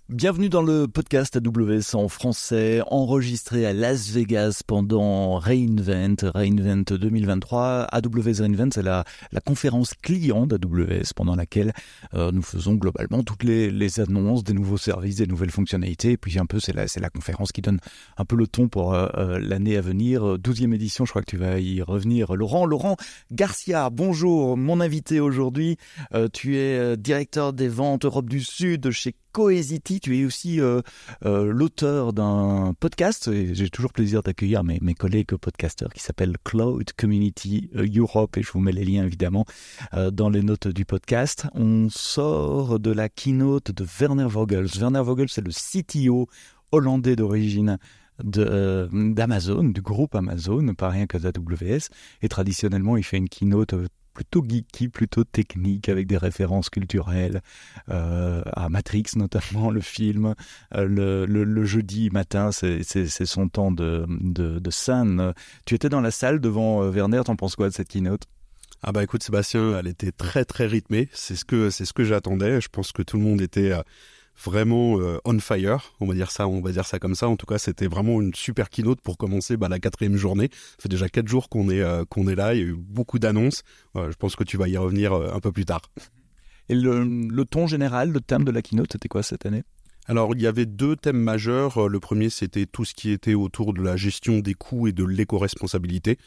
Bienvenue dans le podcast AWS en français, enregistré à Las Vegas pendant re:Invent 2023. AWS re:Invent, c'est la conférence client d'AWS pendant laquelle nous faisons globalement toutes les annonces des nouveaux services, des nouvelles fonctionnalités. Et puis un peu, c'est la conférence qui donne un peu le ton pour l'année à venir. 12e édition, je crois que tu vas y revenir. Laurent Garcia, bonjour, mon invité aujourd'hui. Tu es directeur des ventes Europe du Sud chez Cohesity, tu es aussi l'auteur d'un podcast, et j'ai toujours plaisir d'accueillir mes collègues podcasteurs qui s'appelle Cloud Community Europe, et je vous mets les liens évidemment dans les notes du podcast. On sort de la keynote de Werner Vogels. Werner Vogels, c'est le CTO hollandais d'origine d'Amazon, du groupe Amazon, pas rien que d'AWS, et traditionnellement il fait une keynote plutôt geeky, plutôt technique, avec des références culturelles à Matrix notamment, le film. Le jeudi matin, c'est son temps de scène. Tu étais dans la salle devant Werner, t'en penses quoi de cette keynote ? Ah bah écoute Sébastien, elle était très très rythmée, c'est ce que j'attendais. Je pense que tout le monde était vraiment on fire, on va dire ça comme ça. En tout cas, c'était vraiment une super keynote pour commencer la 4e journée. Ça fait déjà 4 jours qu'on est là, il y a eu beaucoup d'annonces. Je pense que tu vas y revenir un peu plus tard. Et le ton général, le thème de la keynote, c'était quoi cette année ? Alors, il y avait 2 thèmes majeurs. Le premier, c'était tout ce qui était autour de la gestion des coûts et de l'éco-responsabilité.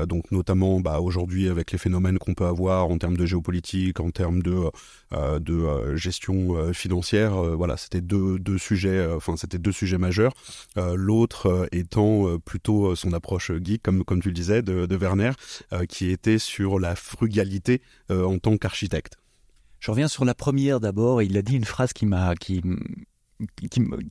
Donc, notamment, aujourd'hui, avec les phénomènes qu'on peut avoir en termes de géopolitique, en termes de gestion financière. Voilà, c'était deux sujets majeurs. L'autre étant plutôt son approche geek, comme tu le disais, de Werner, qui était sur la frugalité en tant qu'architecte. Je reviens sur la première d'abord. Il a dit une phrase qui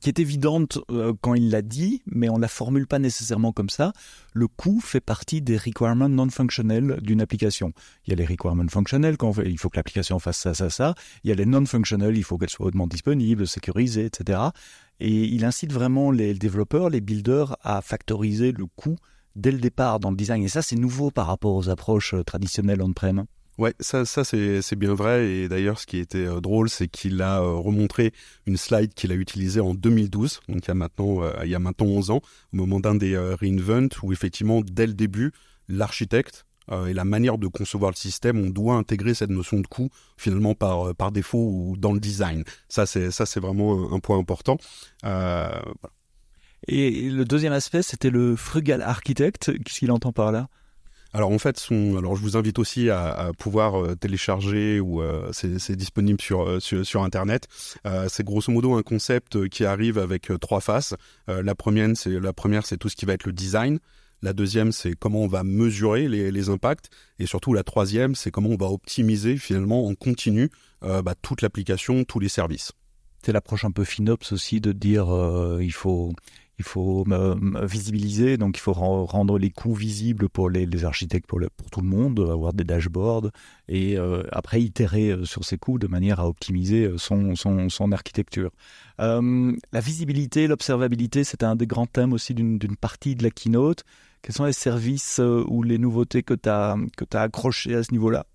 est évidente quand il l'a dit, mais on la formule pas nécessairement comme ça. Le coût fait partie des requirements non-functionnels d'une application. Il y a les requirements fonctionnels, il faut que l'application fasse ça. Il y a les non-functionnels, il faut qu'elle soit hautement disponible, sécurisée, etc. Et il incite vraiment les développeurs, les builders à factoriser le coût dès le départ dans le design. Et ça, c'est nouveau par rapport aux approches traditionnelles on-prem. Ouais, ça c'est bien vrai. Et d'ailleurs, ce qui était drôle, c'est qu'il a remontré une slide qu'il a utilisée en 2012, donc il y a maintenant 11 ans, au moment d'un des re:Invent, où effectivement, dès le début, l'architecte et la manière de concevoir le système, on doit intégrer cette notion de coût finalement par défaut ou dans le design. Ça c'est vraiment un point important. Voilà. Et le deuxième aspect, c'était le frugal architect. Qu'est-ce qu'il entend par là ? Alors en fait, je vous invite aussi à pouvoir télécharger, ou c'est disponible sur Internet. C'est grosso modo un concept qui arrive avec 3 faces. La première, c'est tout ce qui va être le design. La deuxième, c'est comment on va mesurer les impacts. Et surtout, la troisième, c'est comment on va optimiser finalement en continu toute l'application, tous les services. C'est l'approche un peu FinOps aussi de dire il faut visibiliser, donc il faut rendre les coûts visibles pour les architectes, pour tout le monde, avoir des dashboards et après itérer sur ces coûts de manière à optimiser son architecture. La visibilité, l'observabilité, c'était un des grands thèmes aussi d'une partie de la keynote. Quels sont les services ou les nouveautés que tu as accrochées à ce niveau-là ?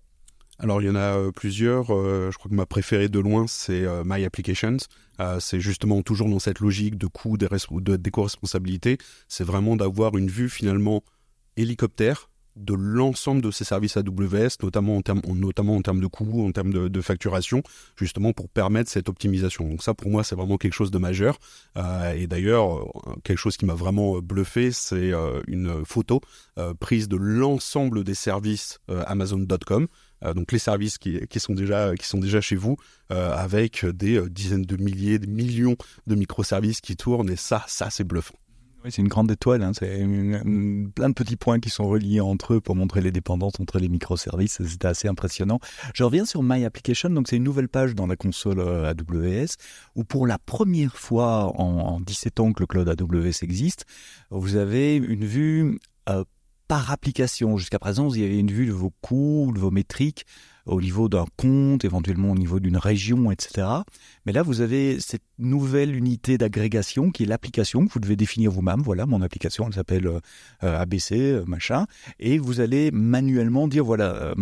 Alors, il y en a plusieurs. Je crois que ma préférée de loin, c'est My Applications. C'est justement toujours dans cette logique de coût, d'éco-responsabilité. C'est vraiment d'avoir une vue finalement hélicoptère de l'ensemble de ces services AWS, notamment en termes de coûts, en termes de facturation, justement pour permettre cette optimisation. Donc ça, pour moi, c'est vraiment quelque chose de majeur. Et d'ailleurs, quelque chose qui m'a vraiment bluffé, c'est une photo prise de l'ensemble des services Amazon.com. Donc les services qui sont déjà chez vous, avec des dizaines de milliers, des millions de microservices qui tournent, et ça c'est bluffant. Oui, c'est une grande étoile, hein. C'est plein de petits points qui sont reliés entre eux pour montrer les dépendances entre les microservices. C'était assez impressionnant. Je reviens sur My Application, donc c'est une nouvelle page dans la console AWS où pour la première fois en 17 ans que le cloud AWS existe, vous avez une vue par application. Jusqu'à présent, vous y avez une vue de vos coûts, de vos métriques au niveau d'un compte, éventuellement au niveau d'une région, etc. Mais là, vous avez cette nouvelle unité d'agrégation qui est l'application que vous devez définir vous-même. Voilà, mon application, elle s'appelle ABC, machin. Et vous allez manuellement dire, voilà,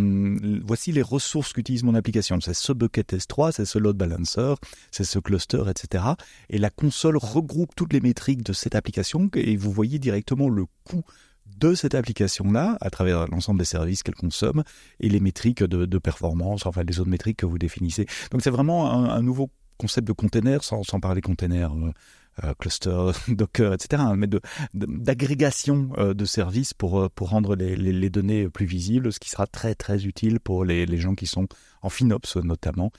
voici les ressources qu'utilise mon application. C'est ce bucket S3, c'est ce load balancer, c'est ce cluster, etc. Et la console regroupe toutes les métriques de cette application et vous voyez directement le coût de cette application-là, à travers l'ensemble des services qu'elle consomme, et les métriques de performance, enfin les autres métriques que vous définissez. Donc c'est vraiment un nouveau concept de container, sans parler container, cluster, Docker, etc., mais d'agrégation de services pour rendre les données plus visibles, ce qui sera très très utile pour les gens qui sont en FinOps notamment,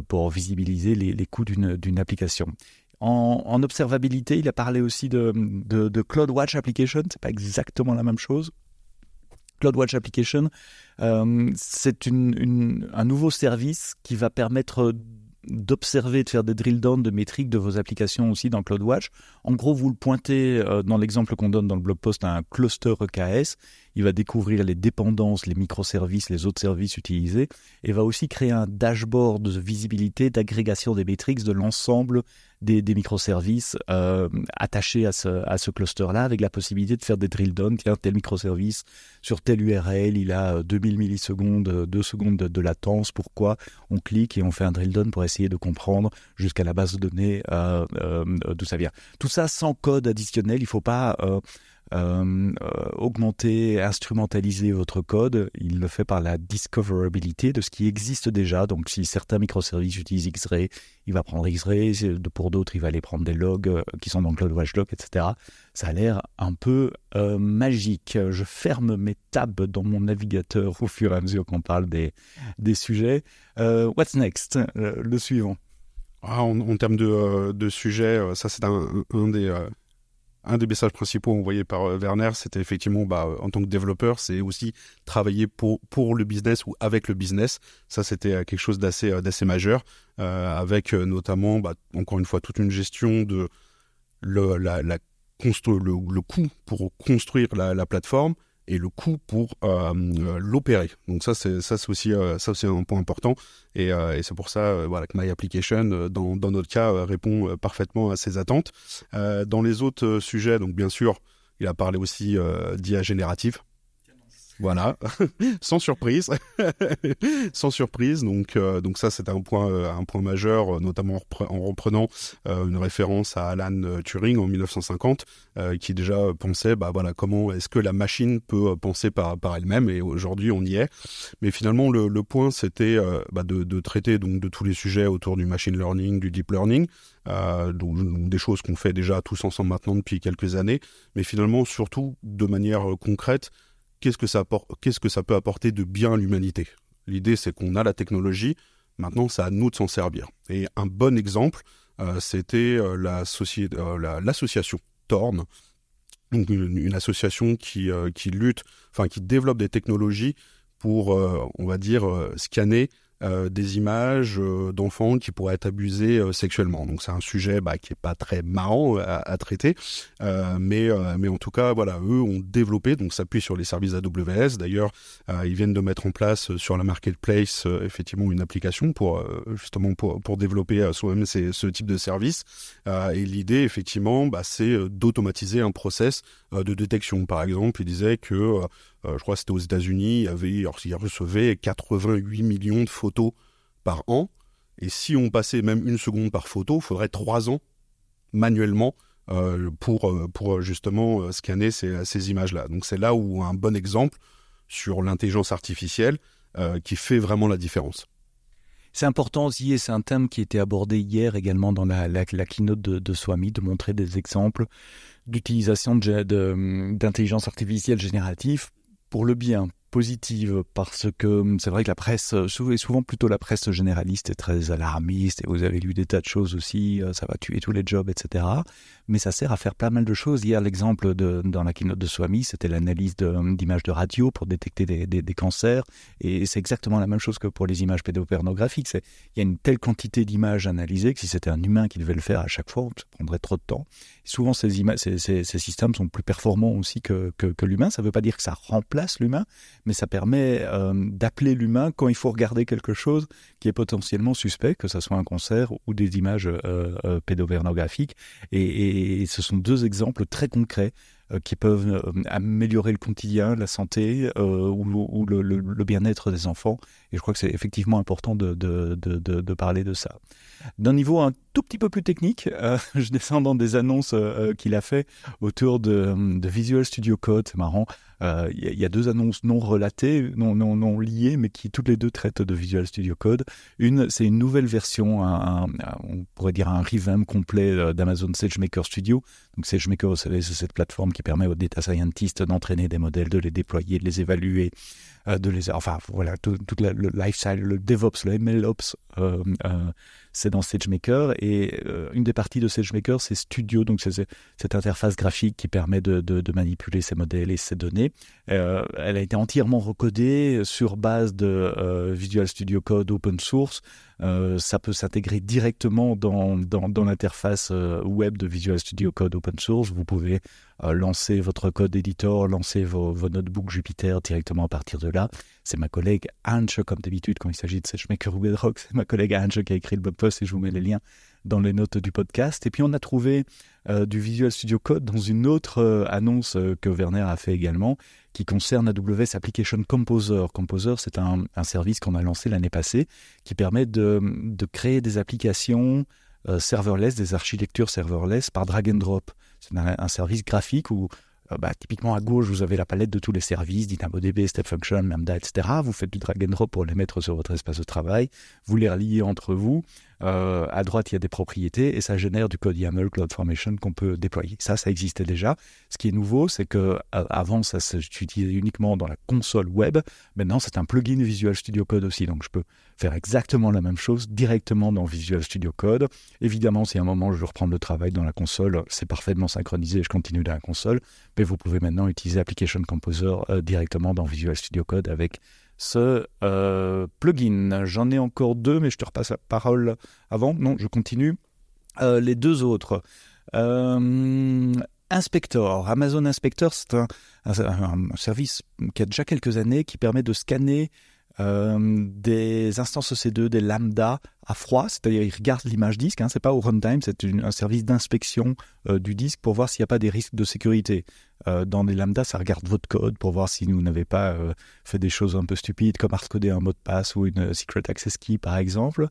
pour visibiliser les coûts d'une application. En observabilité, il a parlé aussi de CloudWatch Application. C'est pas exactement la même chose. CloudWatch Application, c'est un nouveau service qui va permettre d'observer, de faire des drill down de métriques de vos applications aussi dans CloudWatch. En gros, vous le pointez dans l'exemple qu'on donne dans le blog post à un cluster EKS. Il va découvrir les dépendances, les microservices, les autres services utilisés et va aussi créer un dashboard de visibilité, d'agrégation des métriques de l'ensemble des microservices attachés à ce cluster-là, avec la possibilité de faire des drill down. Tiens, tel microservice sur telle URL, il a 2000 millisecondes, 2 secondes de latence. Pourquoi? On clique et on fait un drill down pour essayer de comprendre jusqu'à la base de données d'où ça vient. Tout ça sans code additionnel. Il ne faut pas augmenter, instrumentaliser votre code. Il le fait par la discoverability de ce qui existe déjà. Donc si certains microservices utilisent X-Ray, il va prendre X-Ray. Pour d'autres, il va aller prendre des logs qui sont dans CloudWatch Log, etc. Ça a l'air un peu magique. Je ferme mes tabs dans mon navigateur au fur et à mesure qu'on parle des sujets. What's next? Le suivant. En termes de sujets, ça c'est un des messages principaux envoyés par Werner, c'était effectivement, en tant que développeur, c'est aussi travailler pour le business ou avec le business. Ça, c'était quelque chose d'assez majeur, avec notamment, encore une fois, toute une gestion de le coût pour construire la plateforme et le coût pour l'opérer. Donc ça c'est aussi un point important et c'est pour ça que My Application dans notre cas répond parfaitement à ces attentes. Dans les autres sujets, donc bien sûr, il a parlé aussi d'IA générative. Voilà, sans surprise, sans surprise. Donc ça c'est un point majeur, notamment en reprenant une référence à Alan Turing en 1950, qui déjà pensait, comment est-ce que la machine peut penser par elle-même, et aujourd'hui on y est. Mais finalement le point c'était de traiter donc de tous les sujets autour du machine learning, du deep learning. Donc des choses qu'on fait déjà tous ensemble maintenant depuis quelques années, mais finalement surtout de manière concrète. Qu'est-ce que ça peut apporter de bien à l'humanité? L'idée, c'est qu'on a la technologie, maintenant, c'est à nous de s'en servir. Et un bon exemple, c'était l'association Thorn, donc une association qui développe des technologies pour, on va dire, scanner des images d'enfants qui pourraient être abusés sexuellement. Donc c'est un sujet qui est pas très marrant à traiter, mais en tout cas voilà, eux ont développé, donc s'appuie sur les services AWS. D'ailleurs, ils viennent de mettre en place sur la marketplace effectivement une application pour justement pour développer soi-même ce type de service. Et l'idée effectivement, c'est d'automatiser un process de détection. Par exemple, ils disaient que je crois que c'était aux États-Unis, ils recevaient 88 millions de photos par an. Et si on passait même 1 seconde par photo, il faudrait 3 ans manuellement pour justement scanner ces images-là. Donc c'est là où un bon exemple sur l'intelligence artificielle qui fait vraiment la différence. C'est important aussi, et c'est un thème qui était abordé hier également dans la keynote de Swami, de montrer des exemples d'utilisation d'intelligence artificielle générative pour le bien, positive, parce que c'est vrai que la presse, est souvent plutôt la presse généraliste, est très alarmiste, et vous avez lu des tas de choses aussi, ça va tuer tous les jobs, etc. Mais ça sert à faire pas mal de choses. Hier, l'exemple dans la keynote de Swami, c'était l'analyse d'images de radio pour détecter des cancers, et c'est exactement la même chose que pour les images pédopornographiques. Il y a une telle quantité d'images analysées que si c'était un humain qui devait le faire à chaque fois, ça prendrait trop de temps. Et souvent, ces systèmes sont plus performants aussi que l'humain. Ça ne veut pas dire que ça remplace l'humain, mais ça permet d'appeler l'humain quand il faut regarder quelque chose qui est potentiellement suspect, que ce soit un concert ou des images pédopornographiques. Et ce sont deux exemples très concrets qui peuvent améliorer le quotidien, la santé ou le bien-être des enfants. Et je crois que c'est effectivement important de parler de ça. D'un niveau un tout petit peu plus technique, je descends dans des annonces qu'il a fait autour de Visual Studio Code. C'est marrant. Il y a deux annonces non relatées, non liées, mais qui toutes les deux traitent de Visual Studio Code. Une, c'est une nouvelle version, on pourrait dire un revamp complet d'Amazon SageMaker Studio. Donc SageMaker, vous savez, c'est cette plateforme qui permet aux data scientists d'entraîner des modèles, de les déployer, de les évaluer, toute le lifestyle, le DevOps, le MLOps, c'est dans SageMaker. Et une des parties de SageMaker, c'est Studio, donc c'est cette interface graphique qui permet de manipuler ces modèles et ces données. Elle a été entièrement recodée sur base de Visual Studio Code open source. Ça peut s'intégrer directement dans l'interface web de Visual Studio Code open source. Vous pouvez lancer votre code editor, lancer vos notebooks Jupyter directement à partir de là. C'est ma collègue Ange, comme d'habitude quand il s'agit de SageMaker ou Bedrock, c'est ma collègue Ange qui a écrit le blog post et je vous mets les liens dans les notes du podcast. Et puis on a trouvé du Visual Studio Code dans une autre annonce que Werner a fait également, qui concerne AWS Application Composer. Composer, c'est un service qu'on a lancé l'année passée, qui permet de créer des applications serverless, des architectures serverless par drag and drop. C'est un service graphique où typiquement à gauche, vous avez la palette de tous les services, DynamoDB, Step Function, Lambda, etc. Vous faites du drag and drop pour les mettre sur votre espace de travail. Vous les reliez entre vous. À droite, il y a des propriétés et ça génère du code YAML, CloudFormation qu'on peut déployer. Ça existait déjà. Ce qui est nouveau, c'est que avant, ça s'utilisait uniquement dans la console web. Maintenant, c'est un plugin Visual Studio Code aussi. Donc, je peux faire exactement la même chose directement dans Visual Studio Code. Évidemment, si à un moment, je veux reprendre le travail dans la console, c'est parfaitement synchronisé et je continue dans la console. Mais vous pouvez maintenant utiliser Application Composer directement dans Visual Studio Code avec ce plugin. J'en ai encore deux, mais je te repasse la parole avant. Non, je continue. Les deux autres. Inspector. Amazon Inspector, c'est un service qui a déjà quelques années qui permet de scanner des instances EC2, des lambda à froid, c'est-à-dire il regarde l'image disque, c'est pas au runtime, c'est un service d'inspection du disque pour voir s'il n'y a pas des risques de sécurité. Dans les lambda, ça regarde votre code pour voir si vous n'avez pas fait des choses un peu stupides comme hardcoder un mot de passe ou une secret access key par exemple.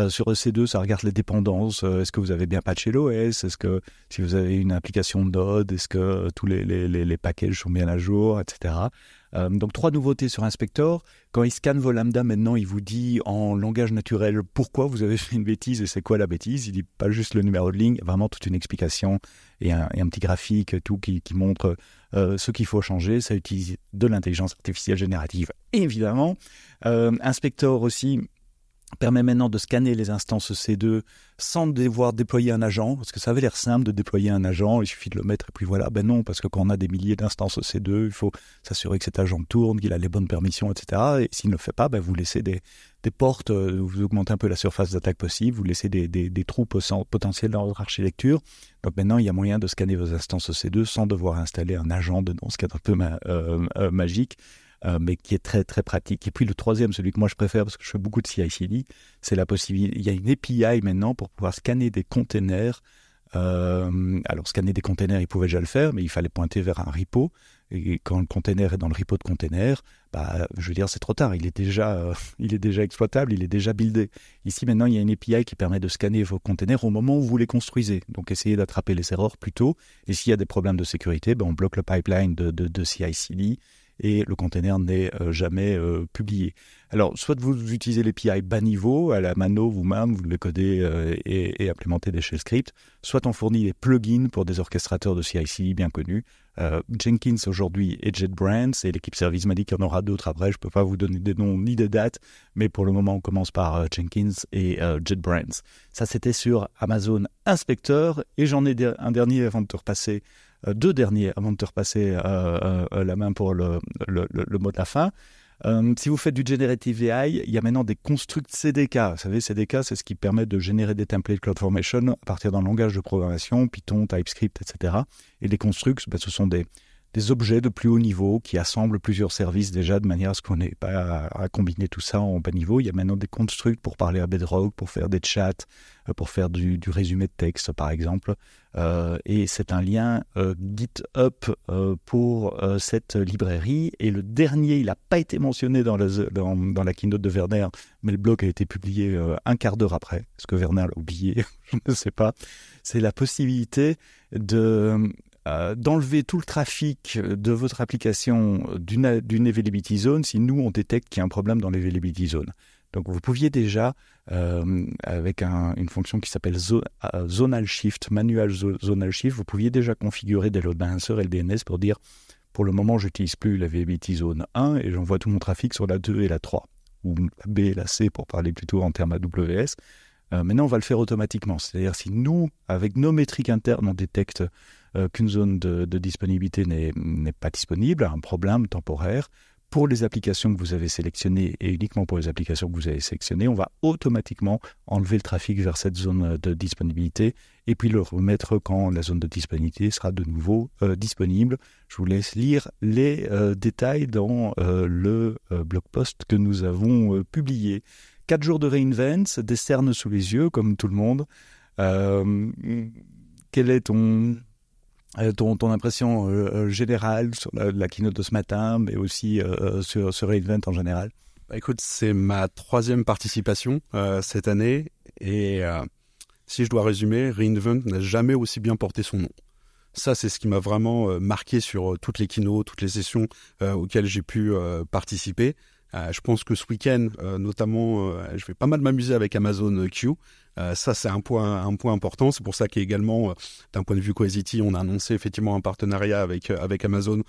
Sur EC2, ça regarde les dépendances. Est-ce que vous avez bien patché l'OS? Est-ce que si vous avez une application Node, est-ce que tous les packages sont bien à jour, etc. Donc 3 nouveautés sur Inspector. Quand il scanne vos lambda, maintenant, il vous dit en langage naturel pourquoi vous avez fait une bêtise et c'est quoi la bêtise. Il dit pas juste le numéro de ligne, vraiment toute une explication et un petit graphique tout qui montre ce qu'il faut changer. Ça utilise de l'intelligence artificielle générative, évidemment. Inspector aussi permet maintenant de scanner les instances C2 sans devoir déployer un agent, parce que ça avait l'air simple de déployer un agent, il suffit de le mettre et puis voilà. Ben non, parce que quand on a des milliers d'instances C2, il faut s'assurer que cet agent tourne, qu'il a les bonnes permissions, etc. Et s'il ne le fait pas, vous laissez des portes, vous augmentez un peu la surface d'attaque possible, vous laissez des trous potentiels dans votre architecture. Donc maintenant, il y a moyen de scanner vos instances C2 sans devoir installer un agent dedans, ce qui est un peu magique. Mais qui est très très pratique. Et puis le troisième, celui que moi je préfère parce que je fais beaucoup de CI/CD, c'est la possibilité. Il y a une API maintenant pour pouvoir scanner des containers. Alors scanner des containers, il pouvait déjà le faire, mais il fallait pointer vers un repo. Et quand le container est dans le repo de container, je veux dire c'est trop tard. Il est déjà exploitable, il est déjà buildé. Ici maintenant, il y a une API qui permet de scanner vos containers au moment où vous les construisez. Donc essayez d'attraper les erreurs plus tôt. Et s'il y a des problèmes de sécurité, on bloque le pipeline de CI/CD. Et le container n'est jamais publié. Alors, soit vous utilisez l'API bas niveau, à la mano vous-même, vous le codez et implémentez des shell scripts, soit on fournit des plugins pour des orchestrateurs de CI/CD bien connus. Jenkins aujourd'hui et JetBrains, et l'équipe service m'a dit qu'il y en aura d'autres après. Je ne peux pas vous donner des noms ni des dates, mais pour le moment, on commence par Jenkins et JetBrains. Ça, c'était sur Amazon Inspector. Et j'en ai un dernier avant de te repasser. Deux derniers avant de te repasser la main pour le mot de la fin. Si vous faites du Generative AI, il y a maintenant des constructs CDK. Vous savez, CDK, c'est ce qui permet de générer des templates CloudFormation à partir d'un langage de programmation, Python, TypeScript, etc. Et les constructs, ce sont des des objets de plus haut niveau qui assemblent plusieurs services déjà de manière à ce qu'on n'ait pas à combiner tout ça en bas niveau. Il y a maintenant des constructs pour parler à Bedrock, pour faire des chats, pour faire du résumé de texte par exemple. Et c'est un lien GitHub pour cette librairie. Et le dernier, il n'a pas été mentionné dans la keynote de Werner, mais le blog a été publié un quart d'heure après. Est-ce que Werner l'a oublié? Je ne sais pas. C'est la possibilité d'enlever tout le trafic de votre application d'une availability zone si nous, on détecte qu'il y a un problème dans l'availability zone. Donc, vous pouviez déjà, avec une fonction qui s'appelle Zonal Shift, Manual Zonal Shift, vous pouviez déjà configurer des load balancers et le DNS pour dire, pour le moment, je n'utilise plus l'availability zone 1 et j'envoie tout mon trafic sur la 2 et la 3, ou la B et la C pour parler plutôt en termes AWS. Maintenant, on va le faire automatiquement. C'est-à-dire, si nous, avec nos métriques internes, on détecte qu'une zone de disponibilité n'est pas disponible, un problème temporaire, pour les applications que vous avez sélectionnées et uniquement pour les applications que vous avez sélectionnées, on va automatiquement enlever le trafic vers cette zone de disponibilité et puis le remettre quand la zone de disponibilité sera de nouveau disponible. Je vous laisse lire les détails dans le blog post que nous avons publié. 4 jours de reInvent, des cernes sous les yeux, comme tout le monde. Quelle est ton impression générale sur la keynote de ce matin, mais aussi sur reInvent en général? Écoute, c'est ma 3e participation cette année, et si je dois résumer, reInvent n'a jamais aussi bien porté son nom. Ça, c'est ce qui m'a vraiment marqué sur toutes les keynotes, toutes les sessions auxquelles j'ai pu participer. Je pense que ce week-end, notamment, je vais pas mal m'amuser avec Amazon Q. Ça, c'est un point important. C'est pour ça qu'également, d'un point de vue Cohesity, on a annoncé effectivement un partenariat avec Amazon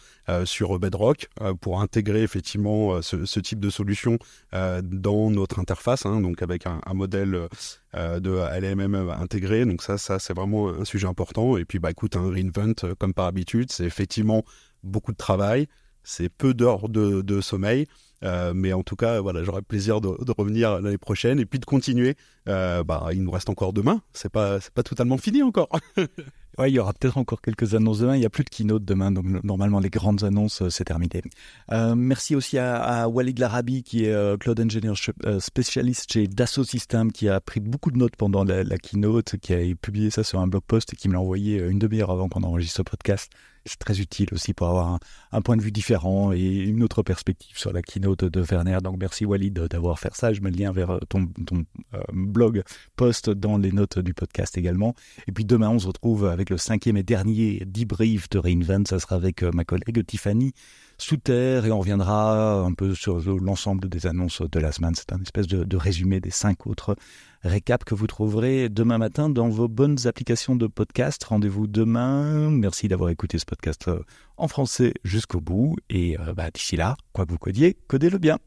sur Bedrock pour intégrer effectivement ce type de solution dans notre interface, donc avec un modèle de LLM intégré. Donc ça, c'est vraiment un sujet important. Et puis, écoute, un reInvent, comme par habitude, c'est effectivement beaucoup de travail, c'est peu d'heures de sommeil. Mais en tout cas, voilà, j'aurai plaisir de revenir l'année prochaine et puis de continuer. Il nous reste encore demain. C'est pas totalement fini encore. Ouais, il y aura peut-être encore quelques annonces demain. Il n'y a plus de keynote demain, donc normalement les grandes annonces, c'est terminé. Merci aussi à Walid Larabi, qui est Cloud Engineer spécialiste chez Dassault Systèmes, qui a pris beaucoup de notes pendant la keynote, qui a publié ça sur un blog post et qui me l'a envoyé une demi-heure avant qu'on enregistre ce podcast. C'est très utile aussi pour avoir un point de vue différent et une autre perspective sur la keynote de Werner. Donc merci Walid d'avoir fait ça. Je mets le lien vers ton blog post dans les notes du podcast également. Et puis demain, on se retrouve avec le 5e et dernier debrief de reInvent. Ça sera avec ma collègue Tiffany Souter et on reviendra un peu sur l'ensemble des annonces de la semaine. C'est un espèce de résumé des 5 autres récaps que vous trouverez demain matin dans vos bonnes applications de podcast. Rendez-vous demain. Merci d'avoir écouté ce podcast en français jusqu'au bout. Et d'ici là, quoi que vous codiez, codez-le bien.